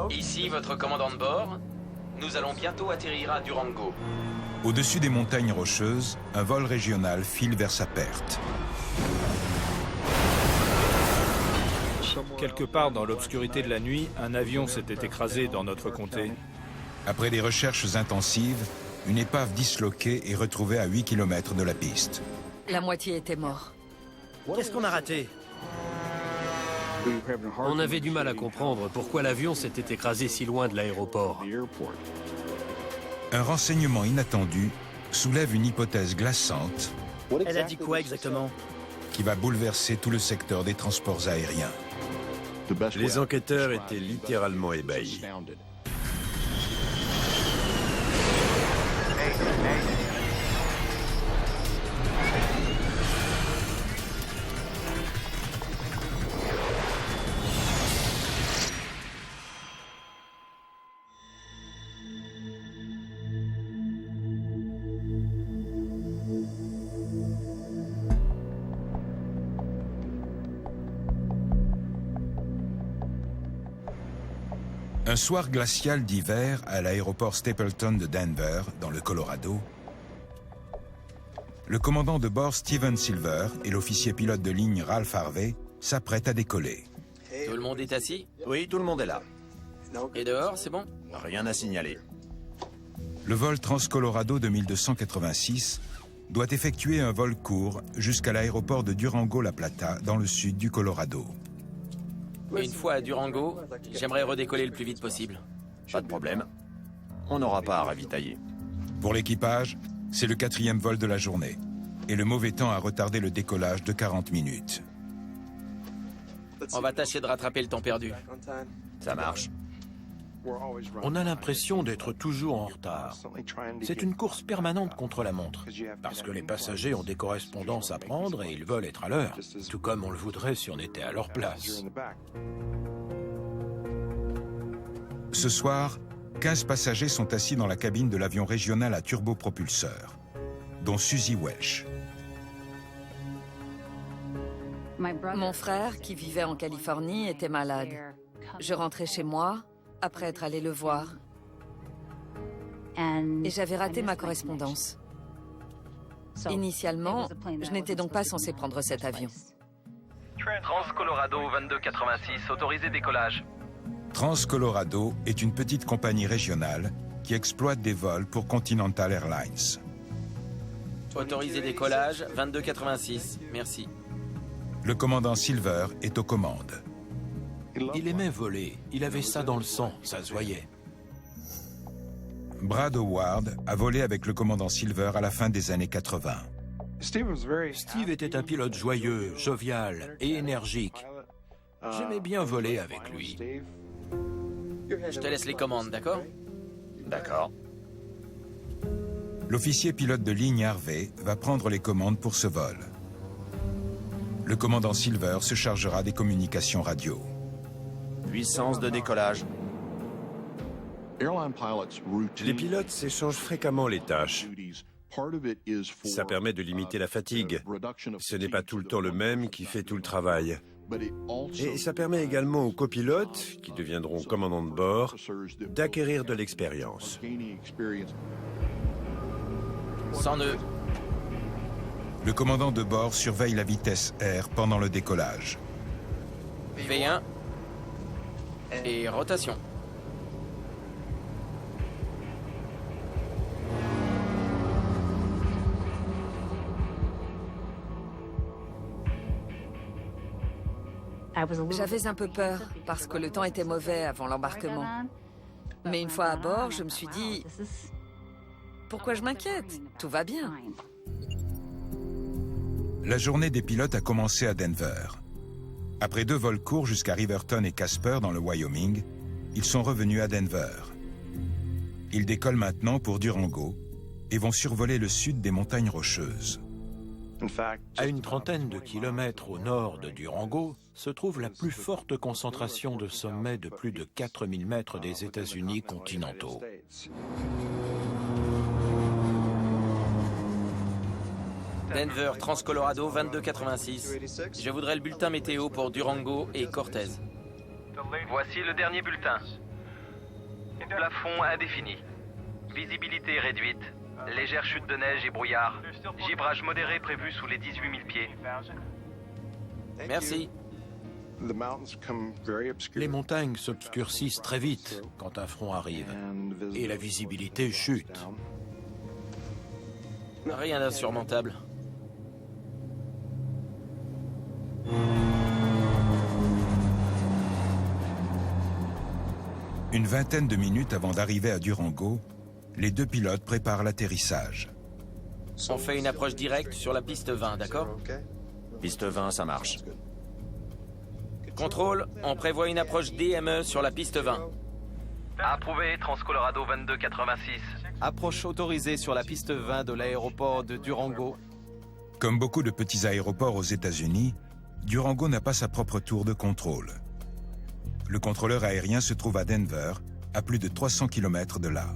Ici votre commandant de bord. Nous allons bientôt atterrir à Durango. Au-dessus des montagnes rocheuses, un vol régional file vers sa perte. Quelque part dans l'obscurité de la nuit, un avion s'était écrasé dans notre comté. Après des recherches intensives, une épave disloquée est retrouvée à 8 km de la piste. La moitié était mort. Qu'est-ce qu'on a raté? On avait du mal à comprendre pourquoi l'avion s'était écrasé si loin de l'aéroport. Un renseignement inattendu soulève une hypothèse glaçante Elle a dit quoi exactement? qui va bouleverser tout le secteur des transports aériens. Les enquêteurs étaient littéralement ébahis. Un soir glacial d'hiver à l'aéroport Stapleton de Denver, dans le Colorado, le commandant de bord Steven Silver et l'officier pilote de ligne Ralph Harvey s'apprêtent à décoller. Tout le monde est assis? Oui, tout le monde est là. Et dehors, c'est bon? Rien à signaler. Le vol Trans-Colorado de 1286 doit effectuer un vol court jusqu'à l'aéroport de Durango-La Plata, dans le sud du Colorado. Une fois à Durango, j'aimerais redécoller le plus vite possible. Pas de problème. On n'aura pas à ravitailler. Pour l'équipage, c'est le 4e vol de la journée, et le mauvais temps a retardé le décollage de 40 minutes. On va tâcher de rattraper le temps perdu. Ça marche. On a l'impression d'être toujours en retard. C'est une course permanente contre la montre, parce que les passagers ont des correspondances à prendre et ils veulent être à l'heure, tout comme on le voudrait si on était à leur place. Ce soir, 15 passagers sont assis dans la cabine de l'avion régional à turbopropulseur, dont Susie Welch. Mon frère, qui vivait en Californie, était malade. Je rentrais chez moi, après être allé le voir. Et j'avais raté ma correspondance. Initialement, je n'étais donc pas censé prendre cet avion. Trans-Colorado 2286, autorisé décollage. Trans-Colorado est une petite compagnie régionale qui exploite des vols pour Continental Airlines. Autorisé décollage 2286, merci. Le commandant Silver est aux commandes. Il aimait voler, il avait ça dans le sang, ça se voyait. Brad Howard a volé avec le commandant Silver à la fin des années 80. Steve était un pilote joyeux, jovial et énergique. J'aimais bien voler avec lui. Je te laisse les commandes, d'accord? D'accord. L'officier pilote de ligne Harvey va prendre les commandes pour ce vol. Le commandant Silver se chargera des communications radio. Puissance de décollage. Les pilotes s'échangent fréquemment les tâches. Ça permet de limiter la fatigue. Ce n'est pas tout le temps le même qui fait tout le travail. Et ça permet également aux copilotes, qui deviendront commandants de bord, d'acquérir de l'expérience. 100 nœuds. Le commandant de bord surveille la vitesse air pendant le décollage. V1. Et rotation. J'avais un peu peur parce que le temps était mauvais avant l'embarquement. Mais une fois à bord, je me suis dit, pourquoi je m'inquiète? Tout va bien. La journée des pilotes a commencé à Denver. Après 2 vols courts jusqu'à Riverton et Casper dans le Wyoming, ils sont revenus à Denver. Ils décollent maintenant pour Durango et vont survoler le sud des montagnes rocheuses. À une trentaine de kilomètres au nord de Durango se trouve la plus forte concentration de sommets de plus de 4000 mètres des États-Unis continentaux. Denver, Trans-Colorado 2286. Je voudrais le bulletin météo pour Durango et Cortez. Voici le dernier bulletin. Plafond indéfini. Visibilité réduite. Légère chute de neige et brouillard. Givrage modéré prévu sous les 18 000 pieds. Merci. Les montagnes s'obscurcissent très vite quand un front arrive. Et la visibilité chute. Rien d'insurmontable. Une vingtaine de minutes avant d'arriver à Durango, les deux pilotes préparent l'atterrissage. On fait une approche directe sur la piste 20, d'accord? Piste 20, ça marche. Contrôle, on prévoit une approche DME sur la piste 20. Approuvé, Transcolorado 2286. Approche autorisée sur la piste 20 de l'aéroport de Durango. Comme beaucoup de petits aéroports aux États-Unis, Durango n'a pas sa propre tour de contrôle. Le contrôleur aérien se trouve à Denver, à plus de 300 km de là.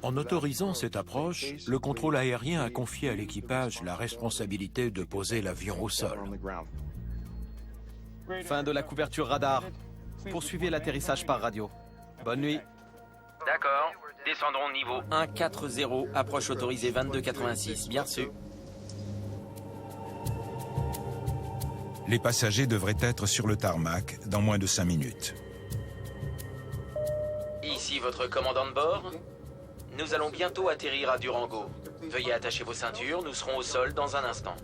En autorisant cette approche, le contrôle aérien a confié à l'équipage la responsabilité de poser l'avion au sol. Fin de la couverture radar. Poursuivez l'atterrissage par radio. Bonne nuit. D'accord. Descendons niveau 140, approche autorisée 2286, bien reçu. Les passagers devraient être sur le tarmac dans moins de 5 minutes. Ici votre commandant de bord. Nous allons bientôt atterrir à Durango. Veuillez attacher vos ceintures, nous serons au sol dans un instant.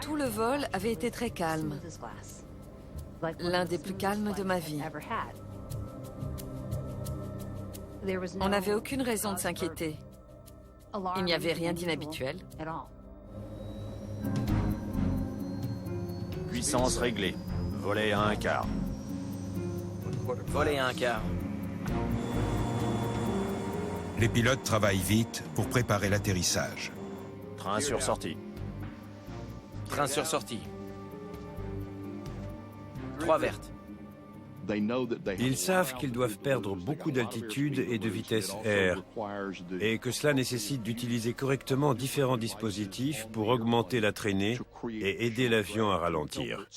Tout le vol avait été très calme. L'un des plus calmes de ma vie. On n'avait aucune raison de s'inquiéter. Il n'y avait rien d'inhabituel. Puissance réglée. Volet à 1/4. Volet à 1/4. Les pilotes travaillent vite pour préparer l'atterrissage. Train sur sortie. Train sur sortie. 3 vertes. Ils savent qu'ils doivent perdre beaucoup d'altitude et de vitesse R, et que cela nécessite d'utiliser correctement différents dispositifs pour augmenter la traînée et aider l'avion à ralentir.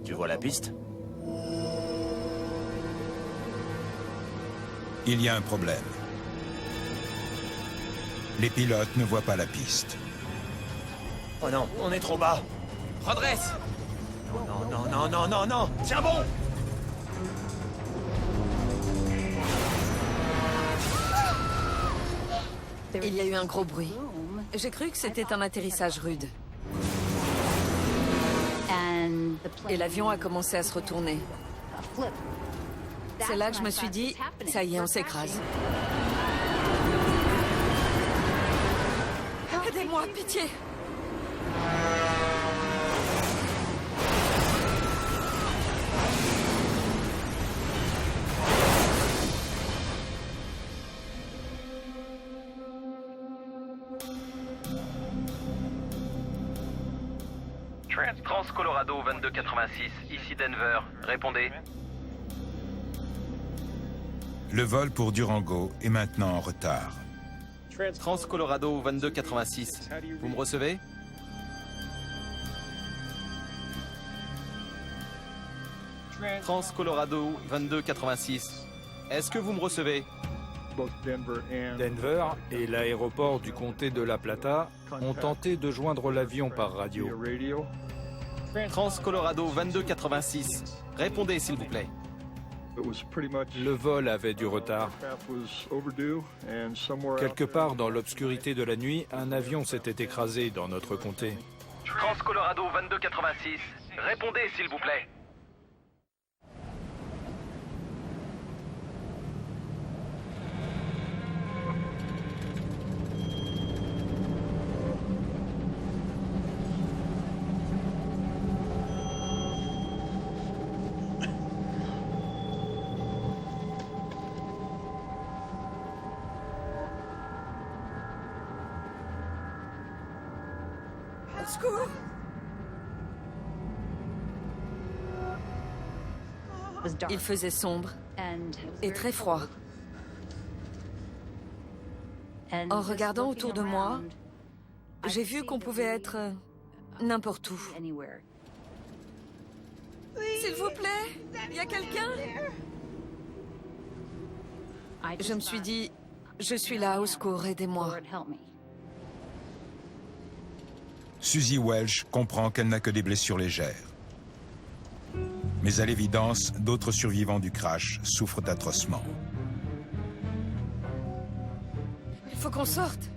Tu vois la piste? Il y a un problème. Les pilotes ne voient pas la piste. Oh non, on est trop bas. Redresse! Non, tiens bon! Il y a eu un gros bruit. J'ai cru que c'était un atterrissage rude. Et l'avion a commencé à se retourner. C'est là que je me suis dit, ça y est, on s'écrase. Aidez-moi, pitié! Transcolorado 2286, ici Denver. Répondez. Le vol pour Durango est maintenant en retard. Transcolorado 2286. Vous me recevez? Transcolorado 2286. Est-ce que vous me recevez? Denver et l'aéroport du comté de La Plata ont tenté de joindre l'avion par radio. Transcolorado 2286. Répondez, s'il vous plaît. Le vol avait du retard. Quelque part dans l'obscurité de la nuit, un avion s'était écrasé dans notre comté. Transcolorado 2286. Répondez, s'il vous plaît. Au secours! Il faisait sombre et très froid. En regardant autour de moi, j'ai vu qu'on pouvait être n'importe où. S'il vous plaît, il y a quelqu'un? Je me suis dit, je suis là, au secours, aidez-moi. Susie Welch comprend qu'elle n'a que des blessures légères. Mais à l'évidence, d'autres survivants du crash souffrent atrocement. Il faut qu'on sorte.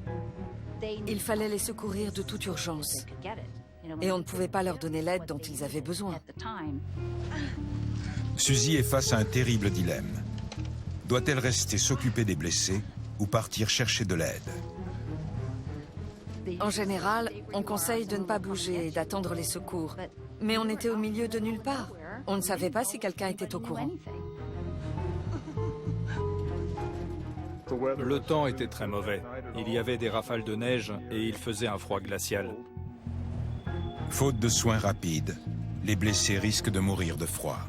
Il fallait les secourir de toute urgence. Et on ne pouvait pas leur donner l'aide dont ils avaient besoin. Susie est face à un terrible dilemme. Doit-elle rester s'occuper des blessés ou partir chercher de l'aide? En général, on conseille de ne pas bouger et d'attendre les secours. Mais on était au milieu de nulle part. On ne savait pas si quelqu'un était au courant. Le temps était très mauvais. Il y avait des rafales de neige et il faisait un froid glacial. Faute de soins rapides, les blessés risquent de mourir de froid.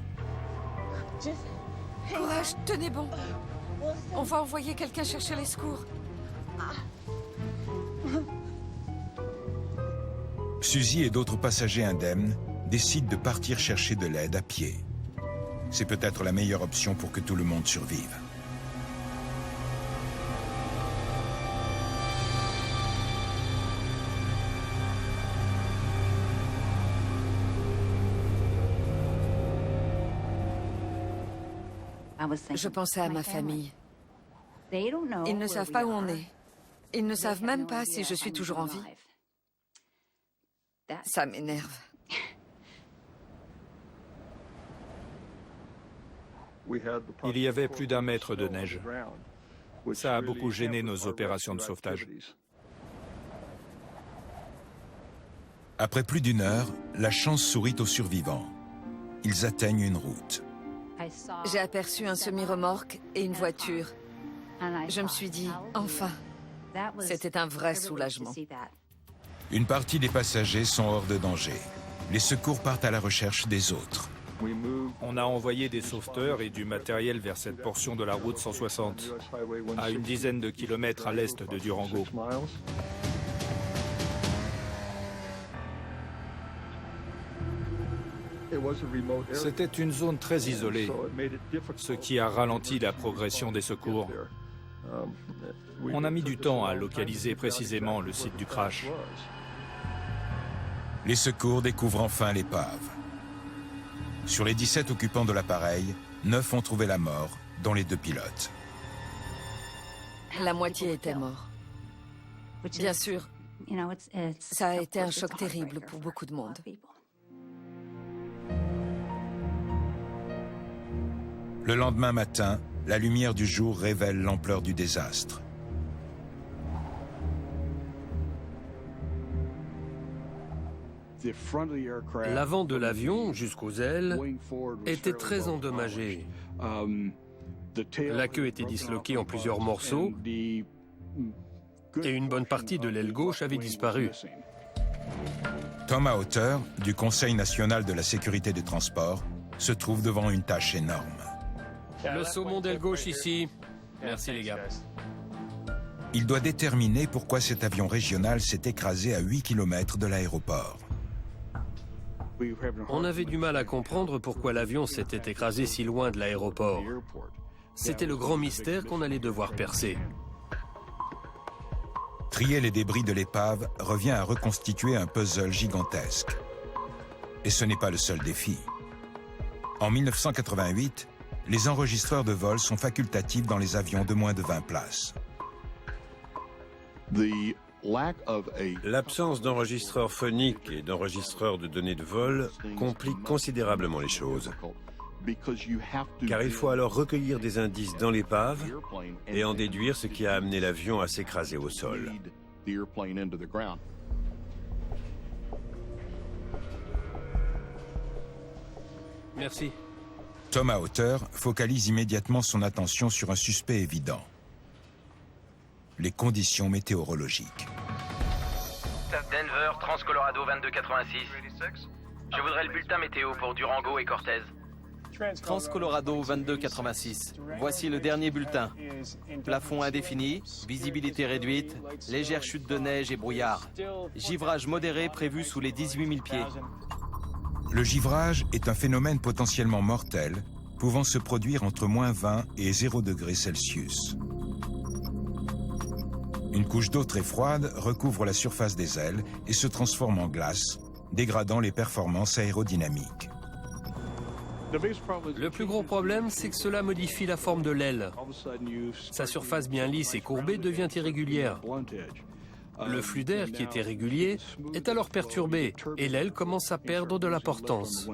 Courage, tenez bon. On va envoyer quelqu'un chercher les secours. Susie et d'autres passagers indemnes décident de partir chercher de l'aide à pied. C'est peut-être la meilleure option pour que tout le monde survive. Je pensais à ma famille. Ils ne savent pas où on est. Ils ne savent même pas si je suis toujours en vie. Ça m'énerve. Il y avait plus d'1 mètre de neige. Ça a beaucoup gêné nos opérations de sauvetage. Après plus d'1 heure, la chance sourit aux survivants. Ils atteignent une route. J'ai aperçu un semi-remorque et une voiture. Je me suis dit, enfin, c'était un vrai soulagement. Une partie des passagers sont hors de danger. Les secours partent à la recherche des autres. On a envoyé des sauveteurs et du matériel vers cette portion de la route 160, à une dizaine de kilomètres à l'est de Durango. C'était une zone très isolée, ce qui a ralenti la progression des secours. On a mis du temps à localiser précisément le site du crash. Les secours découvrent enfin l'épave. Sur les 17 occupants de l'appareil, 9 ont trouvé la mort, dont les 2 pilotes. La moitié était mort. Bien sûr, ça a été un choc terrible pour beaucoup de monde. Le lendemain matin, la lumière du jour révèle l'ampleur du désastre. L'avant de l'avion, jusqu'aux ailes, était très endommagé. La queue était disloquée en plusieurs morceaux et une bonne partie de l'aile gauche avait disparu. Thomas Hauter, du Conseil national de la sécurité des transports, se trouve devant une tâche énorme. Le saumon d'aile gauche ici. Merci les gars. Il doit déterminer pourquoi cet avion régional s'est écrasé à 8 km de l'aéroport. On avait du mal à comprendre pourquoi l'avion s'était écrasé si loin de l'aéroport. C'était le grand mystère qu'on allait devoir percer. Trier les débris de l'épave revient à reconstituer un puzzle gigantesque. Et ce n'est pas le seul défi. En 1988, les enregistreurs de vol sont facultatifs dans les avions de moins de 20 places. L'absence d'enregistreurs phoniques et d'enregistreurs de données de vol complique considérablement les choses. Car il faut alors recueillir des indices dans l'épave et en déduire ce qui a amené l'avion à s'écraser au sol. Merci. Thomas Hauter focalise immédiatement son attention sur un suspect évident. Les conditions météorologiques. Denver, Trans-Colorado 2286. Je voudrais le bulletin météo pour Durango et Cortez. Trans-Colorado 2286. Voici le dernier bulletin. Plafond indéfini, visibilité réduite, légère chute de neige et brouillard. Givrage modéré prévu sous les 18 000 pieds. Le givrage est un phénomène potentiellement mortel, pouvant se produire entre -20 et 0 degrés Celsius. Une couche d'eau très froide recouvre la surface des ailes et se transforme en glace, dégradant les performances aérodynamiques. Le plus gros problème, c'est que cela modifie la forme de l'aile. Sa surface bien lisse et courbée devient irrégulière. Le flux d'air, qui était régulier, est alors perturbé et l'aile commence à perdre de la portance.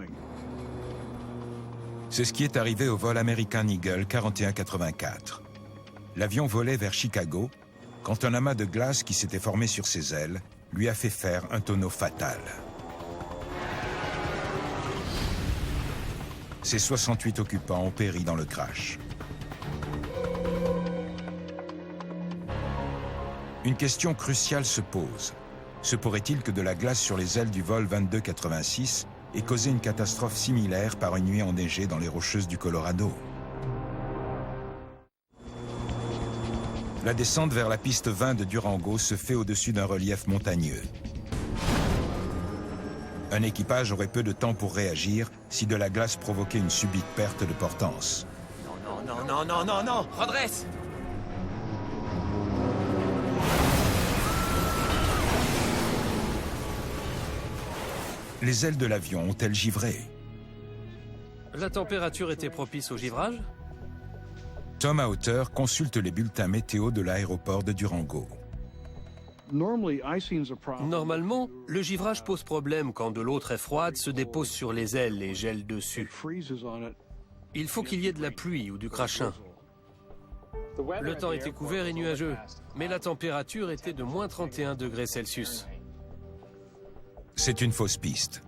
C'est ce qui est arrivé au vol American Eagle 4184. L'avion volait vers Chicago quand un amas de glace qui s'était formé sur ses ailes lui a fait faire un tonneau fatal. Ses 68 occupants ont péri dans le crash. Une question cruciale se pose. Se pourrait-il que de la glace sur les ailes du vol 2286 ait causé une catastrophe similaire par une nuit enneigée dans les Rocheuses du Colorado? La descente vers la piste 20 de Durango se fait au-dessus d'un relief montagneux. Un équipage aurait peu de temps pour réagir si de la glace provoquait une subite perte de portance. Non, redresse! Les ailes de l'avion ont-elles givré? La température était propice au givrage? Tom Hauter consulte les bulletins météo de l'aéroport de Durango. Normalement, le givrage pose problème quand de l'eau très froide se dépose sur les ailes et gèle dessus. Il faut qu'il y ait de la pluie ou du crachin. Le temps était couvert et nuageux, mais la température était de -31 degrés Celsius. C'est une fausse piste.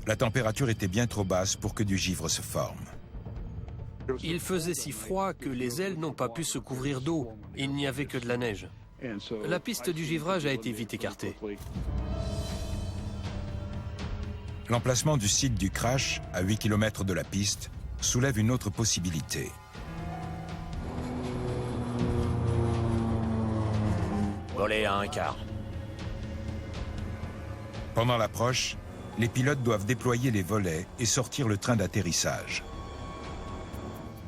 La température était bien trop basse pour que du givre se forme. Il faisait si froid que les ailes n'ont pas pu se couvrir d'eau. Il n'y avait que de la neige. La piste du givrage a été vite écartée. L'emplacement du site du crash, à 8 km de la piste, soulève une autre possibilité. Voler à un quart. Pendant l'approche, les pilotes doivent déployer les volets et sortir le train d'atterrissage.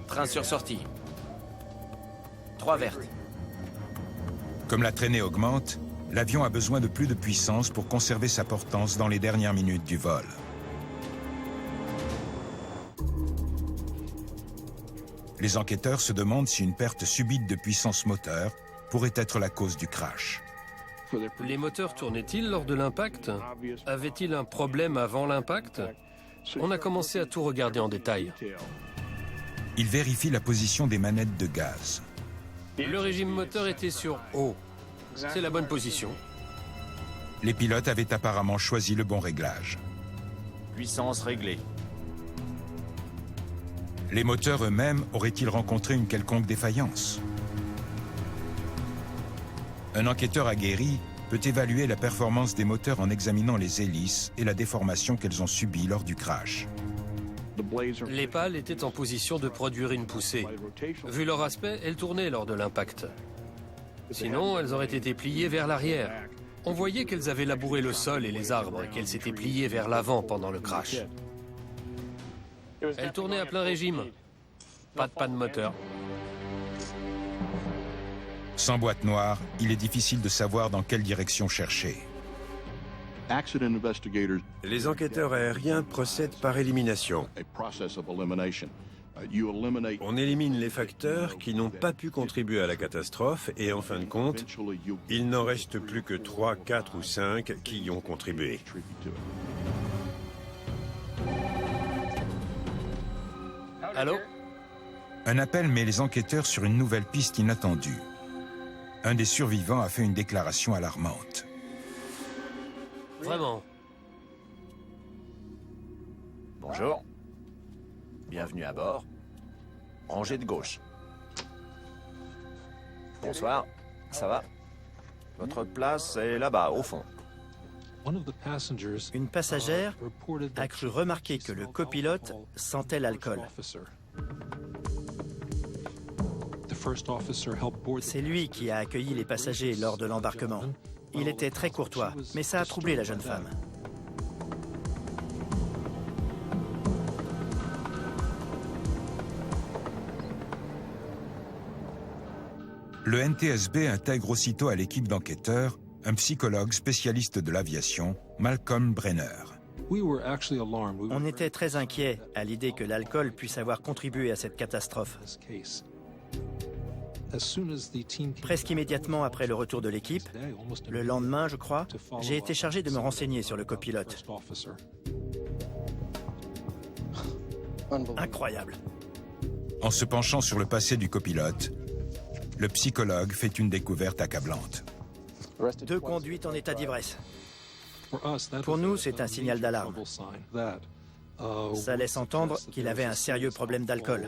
Train sur sortie. 3 vertes. Comme la traînée augmente, l'avion a besoin de plus de puissance pour conserver sa portance dans les dernières minutes du vol. Les enquêteurs se demandent si une perte subite de puissance moteur pourrait être la cause du crash. Les moteurs tournaient-ils lors de l'impact? Avait-il un problème avant l'impact? On a commencé à tout regarder en détail. Ils vérifient la position des manettes de gaz. Le régime moteur était sur haut. C'est la bonne position. Les pilotes avaient apparemment choisi le bon réglage. Puissance réglée. Les moteurs eux-mêmes auraient-ils rencontré une quelconque défaillance? Un enquêteur aguerri peut évaluer la performance des moteurs en examinant les hélices et la déformation qu'elles ont subie lors du crash. Les pales étaient en position de produire une poussée. Vu leur aspect, elles tournaient lors de l'impact. Sinon, elles auraient été pliées vers l'arrière. On voyait qu'elles avaient labouré le sol et les arbres et qu'elles s'étaient pliées vers l'avant pendant le crash. Elles tournaient à plein régime. Pas de panne moteur. Sans boîte noire, il est difficile de savoir dans quelle direction chercher. Les enquêteurs aériens procèdent par élimination. On élimine les facteurs qui n'ont pas pu contribuer à la catastrophe et en fin de compte, il n'en reste plus que 3, 4 ou 5 qui y ont contribué. Allô? Un appel met les enquêteurs sur une nouvelle piste inattendue. Un des survivants a fait une déclaration alarmante. Vraiment? Bonjour. Bienvenue à bord. Rangée de gauche. Bonsoir. Ça va? Votre place est là-bas, au fond. Une passagère a cru remarquer que le copilote sentait l'alcool. C'est lui qui a accueilli les passagers lors de l'embarquement. Il était très courtois, mais ça a troublé la jeune femme. Le NTSB intègre aussitôt à l'équipe d'enquêteurs un psychologue spécialiste de l'aviation, Malcolm Brenner. On était très inquiets à l'idée que l'alcool puisse avoir contribué à cette catastrophe. Presque immédiatement après le retour de l'équipe, le lendemain, je crois, j'ai été chargé de me renseigner sur le copilote. Incroyable. En se penchant sur le passé du copilote, le psychologue fait une découverte accablante. 2 conduites en état d'ivresse. Pour nous, c'est un signal d'alarme. Ça laisse entendre qu'il avait un sérieux problème d'alcool.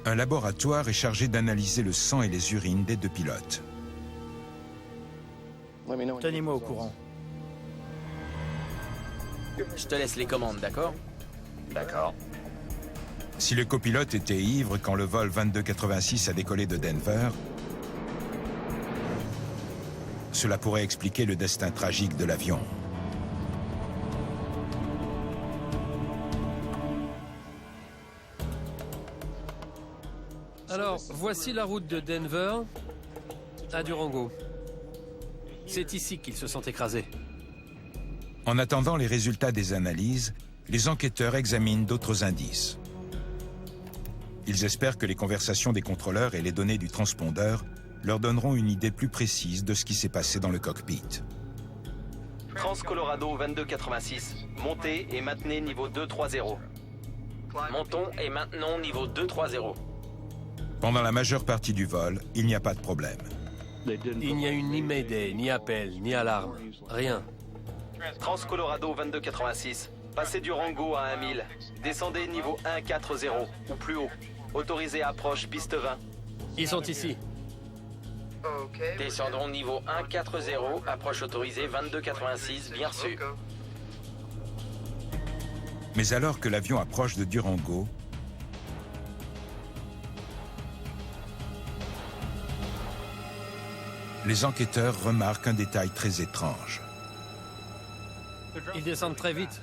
Un laboratoire est chargé d'analyser le sang et les urines des 2 pilotes. Tenez-moi au courant. Je te laisse les commandes, d'accord? D'accord. Si le copilote était ivre quand le vol 2286 a décollé de Denver, cela pourrait expliquer le destin tragique de l'avion. Alors, voici la route de Denver à Durango. C'est ici qu'ils se sont écrasés. En attendant les résultats des analyses, les enquêteurs examinent d'autres indices. Ils espèrent que les conversations des contrôleurs et les données du transpondeur leur donneront une idée plus précise de ce qui s'est passé dans le cockpit. Trans-Colorado 2286, montez et maintenez niveau 230. Montons et maintenons niveau 230. Pendant la majeure partie du vol, il n'y a pas de problème. Il n'y a eu ni Mayday, ni appel, ni alarme. Rien. Trans-Colorado 2286, passez Durango à 1000. Descendez niveau 140 ou plus haut. Autorisé approche piste 20. Ils sont ici. Descendons niveau 140, approche autorisée 2286, bien reçu. Mais alors que l'avion approche de Durango, les enquêteurs remarquent un détail très étrange. Ils descendent très vite.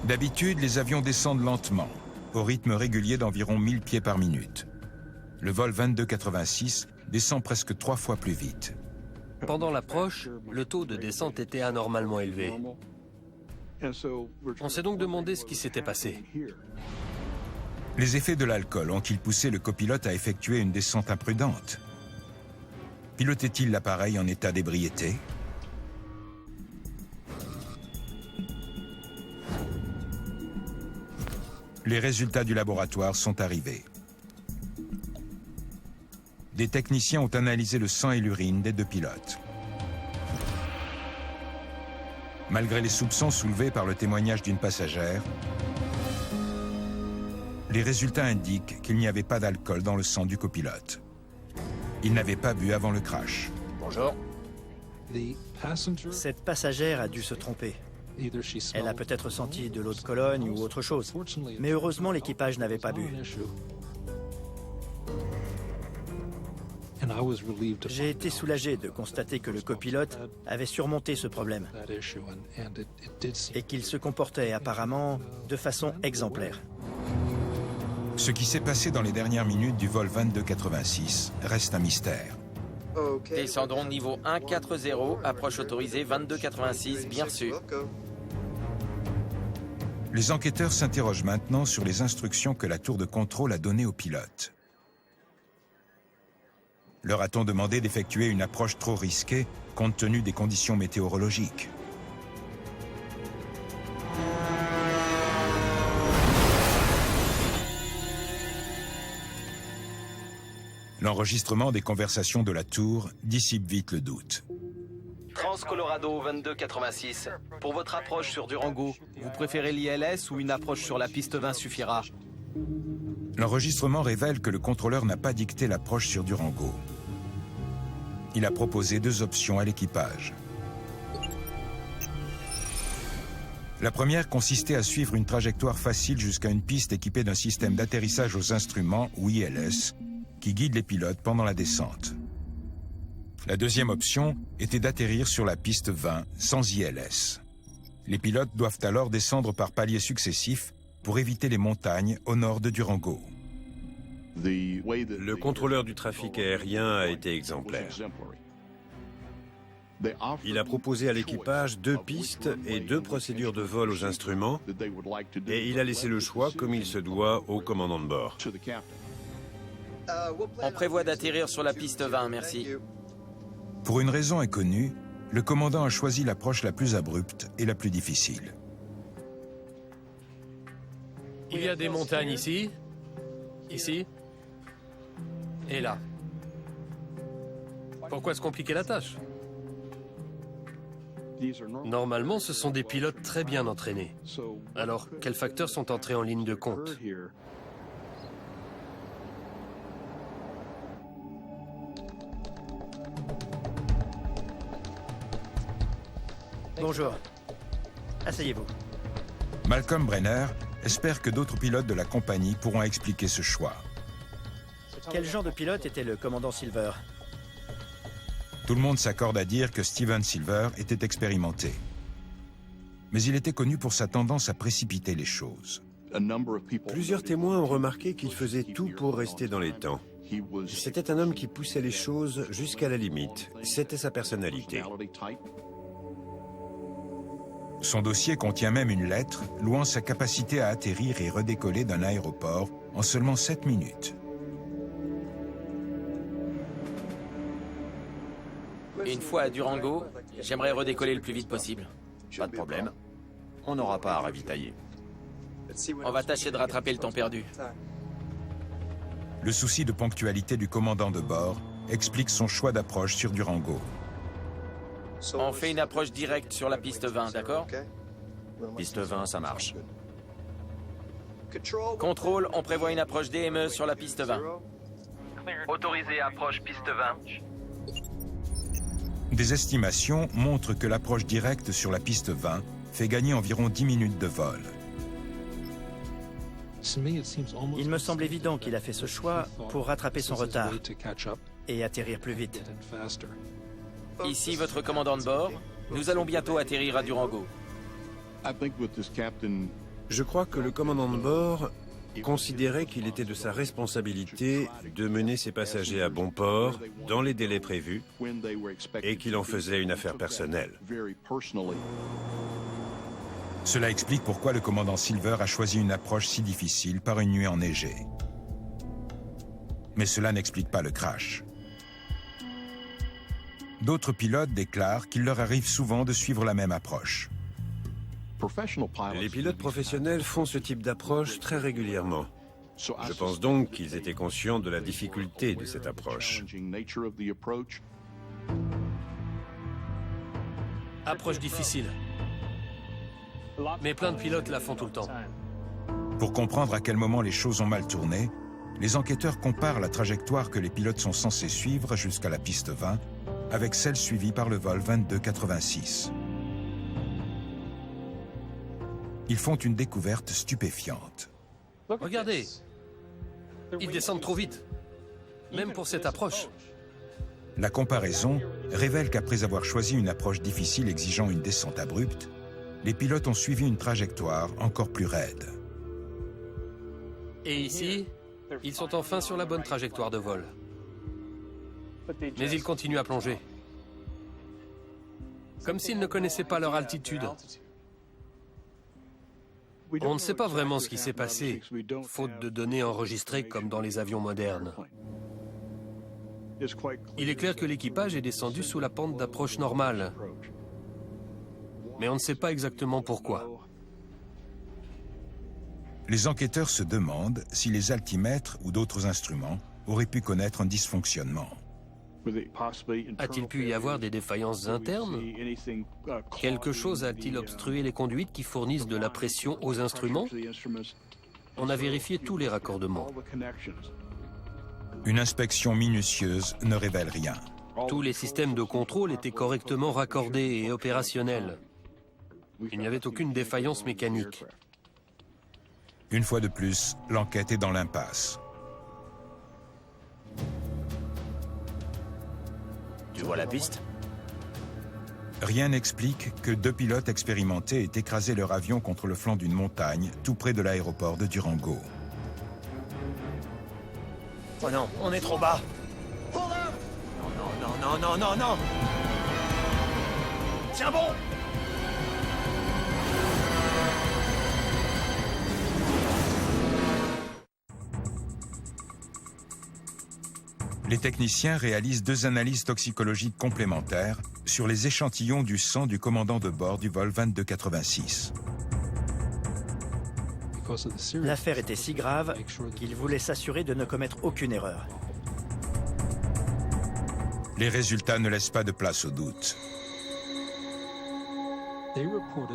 D'habitude, les avions descendent lentement, au rythme régulier d'environ 1000 pieds par minute. Le vol 2286 descend presque 3 fois plus vite. Pendant l'approche, le taux de descente était anormalement élevé. On s'est donc demandé ce qui s'était passé. Les effets de l'alcool ont-ils poussé le copilote à effectuer une descente imprudente? Pilotait-il l'appareil en état d'ébriété? Les résultats du laboratoire sont arrivés. Des techniciens ont analysé le sang et l'urine des 2 pilotes. Malgré les soupçons soulevés par le témoignage d'une passagère, les résultats indiquent qu'il n'y avait pas d'alcool dans le sang du copilote. Il n'avait pas bu avant le crash. Bonjour. Cette passagère a dû se tromper. Elle a peut-être senti de l'eau de Cologne ou autre chose. Mais heureusement, l'équipage n'avait pas bu. J'ai été soulagé de constater que le copilote avait surmonté ce problème et qu'il se comportait apparemment de façon exemplaire. Ce qui s'est passé dans les dernières minutes du vol 2286 reste un mystère. Descendons niveau 140, approche autorisée 2286, bien reçu. Les enquêteurs s'interrogent maintenant sur les instructions que la tour de contrôle a données aux pilotes. Leur a-t-on demandé d'effectuer une approche trop risquée compte tenu des conditions météorologiques? L'enregistrement des conversations de la tour dissipe vite le doute. Trans-Colorado 2286, pour votre approche sur Durango, vous préférez l'ILS ou une approche sur la piste 20 suffira? L'enregistrement révèle que le contrôleur n'a pas dicté l'approche sur Durango. Il a proposé 2 options à l'équipage. La première consistait à suivre une trajectoire facile jusqu'à une piste équipée d'un système d'atterrissage aux instruments, ou ILS, qui guide les pilotes pendant la descente. La deuxième option était d'atterrir sur la piste 20 sans ILS. Les pilotes doivent alors descendre par paliers successifs pour éviter les montagnes au nord de Durango. Le contrôleur du trafic aérien a été exemplaire. Il a proposé à l'équipage 2 pistes et 2 procédures de vol aux instruments, et il a laissé le choix, comme il se doit, au commandant de bord. On prévoit d'atterrir sur la piste 20, merci. Pour une raison inconnue, le commandant a choisi l'approche la plus abrupte et la plus difficile. Il y a des montagnes ici, ici et là. Pourquoi se compliquer la tâche? Normalement, ce sont des pilotes très bien entraînés. Alors, quels facteurs sont entrés en ligne de compte? Bonjour. Asseyez-vous. Malcolm Brenner espère que d'autres pilotes de la compagnie pourront expliquer ce choix. Quel genre de pilote était le commandant Silver? Tout le monde s'accorde à dire que Steven Silver était expérimenté. Mais il était connu pour sa tendance à précipiter les choses. Plusieurs témoins ont remarqué qu'il faisait tout pour rester dans les temps. C'était un homme qui poussait les choses jusqu'à la limite. C'était sa personnalité. Son dossier contient même une lettre louant sa capacité à atterrir et redécoller d'un aéroport en seulement 7 minutes. Une fois à Durango, j'aimerais redécoller le plus vite possible. Pas de problème. On n'aura pas à ravitailler. On va tâcher de rattraper le temps perdu. Le souci de ponctualité du commandant de bord explique son choix d'approche sur Durango. On fait une approche directe sur la piste 20, d'accord? Piste 20, ça marche. Contrôle, on prévoit une approche DME sur la piste 20. Autorisé approche piste 20. Des estimations montrent que l'approche directe sur la piste 20 fait gagner environ 10 minutes de vol. Il me semble évident qu'il a fait ce choix pour rattraper son retard et atterrir plus vite. Ici votre commandant de bord. Nous allons bientôt atterrir à Durango. Je crois que le commandant de bord considérait qu'il était de sa responsabilité de mener ses passagers à bon port, dans les délais prévus, et qu'il en faisait une affaire personnelle. Cela explique pourquoi le commandant Silver a choisi une approche si difficile par une nuit enneigée. Mais cela n'explique pas le crash. D'autres pilotes déclarent qu'il leur arrive souvent de suivre la même approche. Les pilotes professionnels font ce type d'approche très régulièrement. Je pense donc qu'ils étaient conscients de la difficulté de cette approche. Approche difficile. Mais plein de pilotes la font tout le temps. Pour comprendre à quel moment les choses ont mal tourné, les enquêteurs comparent la trajectoire que les pilotes sont censés suivre jusqu'à la piste 20 avec celle suivie par le vol 2286. Ils font une découverte stupéfiante. Regardez, ils descendent trop vite, même pour cette approche. La comparaison révèle qu'après avoir choisi une approche difficile exigeant une descente abrupte, les pilotes ont suivi une trajectoire encore plus raide. Et ici, ils sont enfin sur la bonne trajectoire de vol. Mais ils continuent à plonger. Comme s'ils ne connaissaient pas leur altitude. On ne sait pas vraiment ce qui s'est passé, faute de données enregistrées comme dans les avions modernes. Il est clair que l'équipage est descendu sous la pente d'approche normale. Mais on ne sait pas exactement pourquoi. Les enquêteurs se demandent si les altimètres ou d'autres instruments auraient pu connaître un dysfonctionnement. A-t-il pu y avoir des défaillances internes? Quelque chose a-t-il obstrué les conduites qui fournissent de la pression aux instruments? On a vérifié tous les raccordements. Une inspection minutieuse ne révèle rien. Tous les systèmes de contrôle étaient correctement raccordés et opérationnels. Il n'y avait aucune défaillance mécanique. Une fois de plus, l'enquête est dans l'impasse. Tu vois la piste? Rien n'explique que 2 pilotes expérimentés aient écrasé leur avion contre le flanc d'une montagne, tout près de l'aéroport de Durango. Oh non, on est trop bas. Non, non, non, non, non, non. Tiens bon. Les techniciens réalisent 2 analyses toxicologiques complémentaires sur les échantillons du sang du commandant de bord du vol 2286. L'affaire était si grave qu'ils voulaient s'assurer de ne commettre aucune erreur. Les résultats ne laissent pas de place au doute.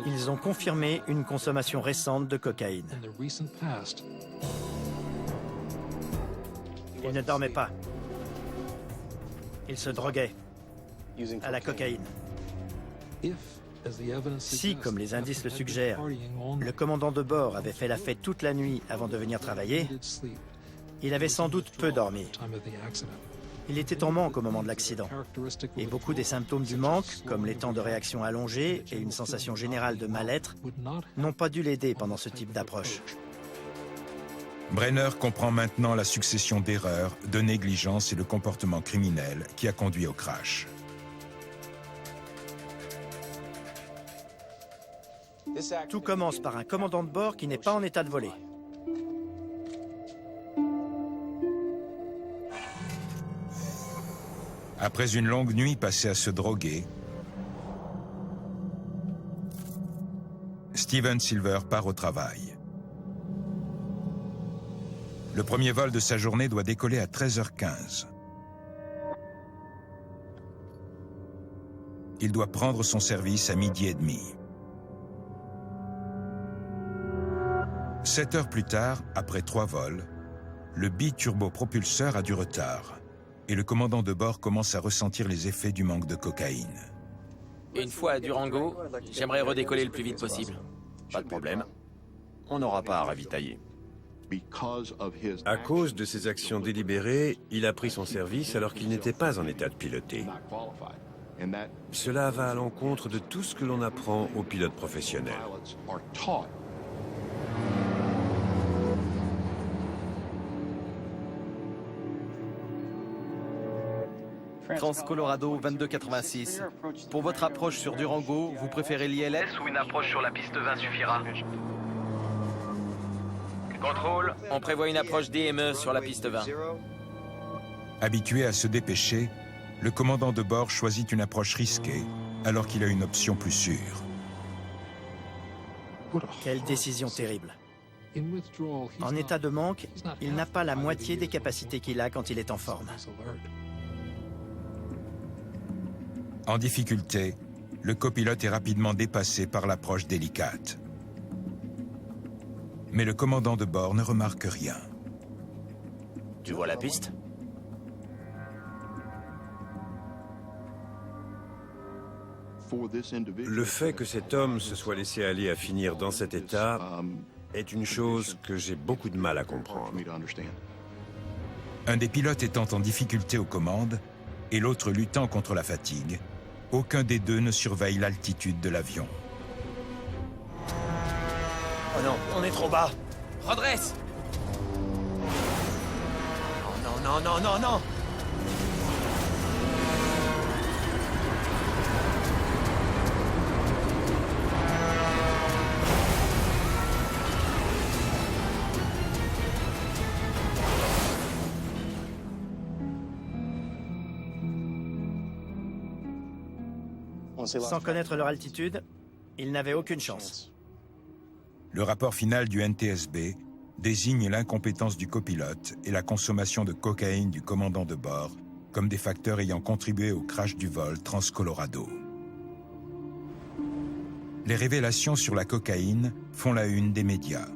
Ils ont confirmé une consommation récente de cocaïne. Ils ne dormaient pas. Ils se droguaient à la cocaïne. Si, comme les indices le suggèrent, le commandant de bord avait fait la fête toute la nuit avant de venir travailler, il avait sans doute peu dormi. Il était en manque au moment de l'accident. Et beaucoup des symptômes du manque, comme les temps de réaction allongés et une sensation générale de mal-être, n'ont pas dû l'aider pendant ce type d'approche. Brenner comprend maintenant la succession d'erreurs, de négligences et de comportements criminels qui a conduit au crash. Tout commence par un commandant de bord qui n'est pas en état de voler. Après une longue nuit passée à se droguer, Steven Silver part au travail. Le premier vol de sa journée doit décoller à 13h15. Il doit prendre son service à 12h30. 7 heures plus tard, après 3 vols, le biturbopropulseur a du retard et le commandant de bord commence à ressentir les effets du manque de cocaïne. Une fois à Durango, j'aimerais redécoller le plus vite possible. Pas de problème. On n'aura pas à ravitailler. À cause de ses actions délibérées, il a pris son service alors qu'il n'était pas en état de piloter. Cela va à l'encontre de tout ce que l'on apprend aux pilotes professionnels. Trans-Colorado 2286. Pour votre approche sur Durango, vous préférez l'ILS ou une approche sur la piste 20 suffira? Contrôle, on prévoit une approche DME sur la piste 20. Habitué à se dépêcher, le commandant de bord choisit une approche risquée alors qu'il a une option plus sûre. Quelle décision terrible. En état de manque, il n'a pas la moitié des capacités qu'il a quand il est en forme. En difficulté, le copilote est rapidement dépassé par l'approche délicate. Mais le commandant de bord ne remarque rien. Tu vois la piste? Le fait que cet homme se soit laissé aller à finir dans cet état est une chose que j'ai beaucoup de mal à comprendre. Un des pilotes étant en difficulté aux commandes et l'autre luttant contre la fatigue, aucun des deux ne surveille l'altitude de l'avion. Oh non, on est trop bas. Redresse! Non, non, non, non, non. Sans connaître leur altitude, ils n'avaient aucune chance. Le rapport final du NTSB désigne l'incompétence du copilote et la consommation de cocaïne du commandant de bord comme des facteurs ayant contribué au crash du vol Trans-Colorado. Les révélations sur la cocaïne font la une des médias.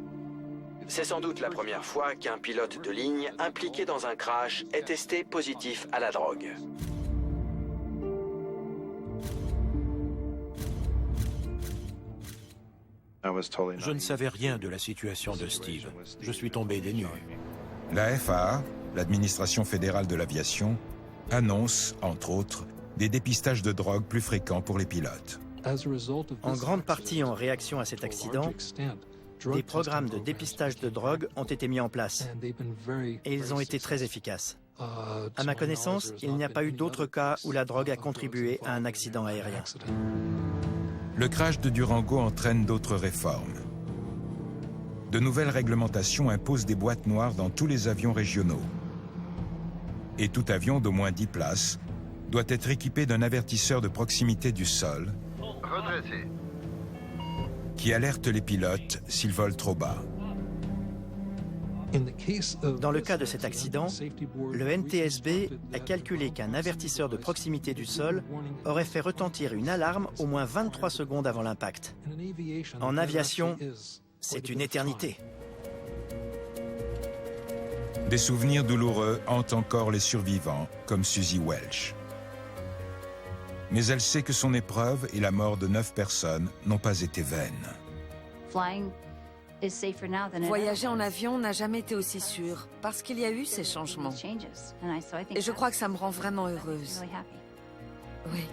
C'est sans doute la première fois qu'un pilote de ligne impliqué dans un crash est testé positif à la drogue. Je ne savais rien de la situation de Steve. Je suis tombé des nues. La FAA, l'administration fédérale de l'aviation, annonce, entre autres, des dépistages de drogue plus fréquents pour les pilotes. En grande partie en réaction à cet accident, des programmes de dépistage de drogue ont été mis en place et ils ont été très efficaces. À ma connaissance, il n'y a pas eu d'autres cas où la drogue a contribué à un accident aérien. Le crash de Durango entraîne d'autres réformes. De nouvelles réglementations imposent des boîtes noires dans tous les avions régionaux. Et tout avion d'au moins 10 places doit être équipé d'un avertisseur de proximité du sol qui alerte les pilotes s'ils volent trop bas. Dans le cas de cet accident, le NTSB a calculé qu'un avertisseur de proximité du sol aurait fait retentir une alarme au moins 23 secondes avant l'impact. En aviation, c'est une éternité. Des souvenirs douloureux hantent encore les survivants, comme Susie Welch. Mais elle sait que son épreuve et la mort de 9 personnes n'ont pas été vaines. Voyager en avion n'a jamais été aussi sûr, parce qu'il y a eu ces changements. Et je crois que ça me rend vraiment heureuse. Oui.